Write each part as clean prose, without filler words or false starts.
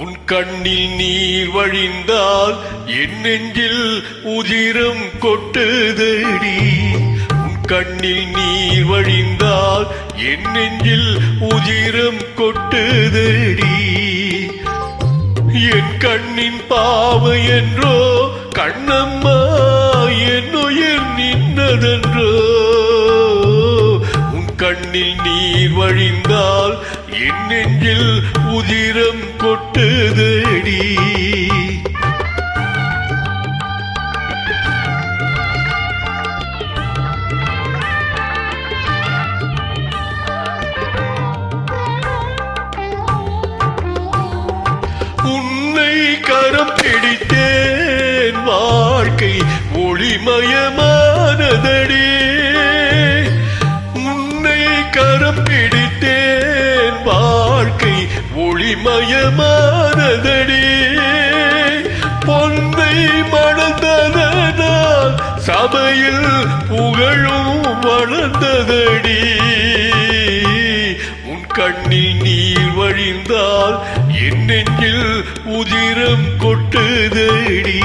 உன் கண்ணில் நீர் வழிந்தால் என் நெஞ்சில் உதிரம் கொட்டுதடி. உன் கண்ணில் நீர் வழிந்தால் என் நெஞ்சில் உதிரம் கொட்டுதடி. என் கண்ணின் பாவை என்றோ கண்ணம்மா என் உயிர் நின்னதென்றோ. உன் கண்ணில் நீர் வழிந்தால் என் நெஞ்சில் உதிரம் கொட்டுதடி. உன்னை கரம் பிடித்தேன் வாழ்க்கை ஒளிமயமானதடி. உன்னை கரம் பிடித்தேன் வாழ்க்கை ஒளிமயமானதடி. பொன்னை மணந்ததனால் சபையில் புகழும் வளர்ந்ததடி. உன் கண்ணில் நீர் வழிந்தால் என் நெஞ்சில் உதிரம் கொட்டுதடி.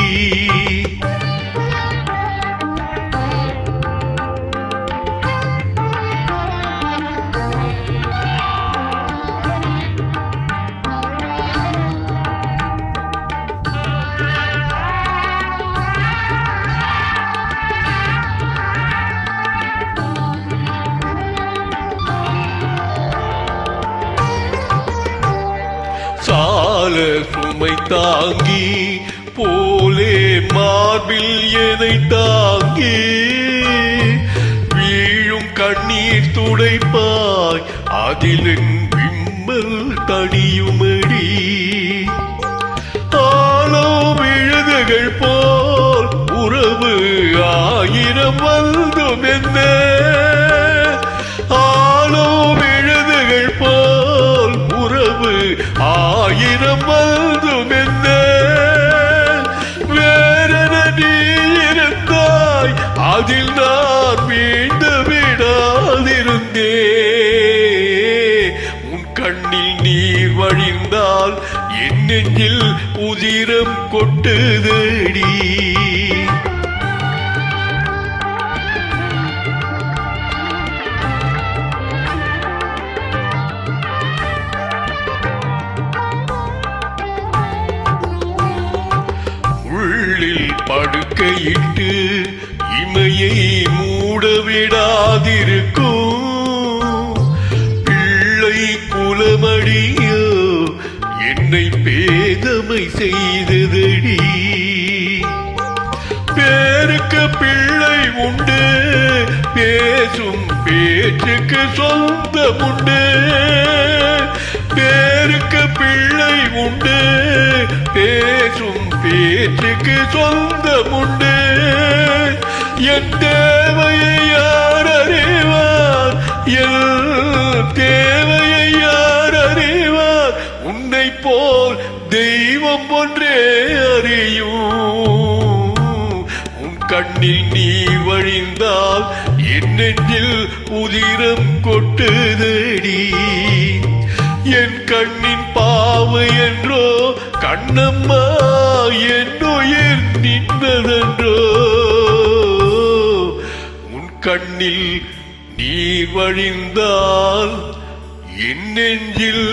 சால சுமை தாங்கி போலே மார்பில் எனை தாங்கி வீழும் கண்ணீர் துடைப்பாய் அதிலின் விம்மல் தனியுமடி. ஆலோ விழுதுகள் போல் உறவு ஆயிரம் வந்தும் என்ன. ஆலோ விழுதுகள் போல் உறவு ஆயிரம் வந்தும் என்ன. வேறென நீ இருந்தாய் அதில் நான் மீண்டு விடாதிருந்தே. உன் கண்ணில் நீர் வழிந்தால் என் நெஞ்சில் உதிரம் கொட்டுதடி. உள்ளில் படுக்கையிட்டு இமையை மூடவிடாதிருக்கும் பிள்ளை குலமடியோ என்னை பேதமை செய்ததடி. பேருக்கு பிள்ளை உண்டு பேசும் பேச்சுக்கு சொந்தமுண்டு. பேருக்கு பிள்ளை உண்டு பேசும் பேச்சுக்கு சொந்தமுண்டு. என் தேவையை யார் அறிவார், என் தேவையை யார் அறிவார். உன்னை போல் தெய்வம் ஒன்றே அறியும். உன் கண்ணில் நீர் வழிந்தால் என் நெஞ்சில் உதிரம் கொட்டுதடி. என் கண்ணின் பாவை என்றோ கண்ணம்மா என் உயிர் நின்றதென்றோ. உன் கண்ணில் நீர் வழிந்தால் என் நெஞ்சில்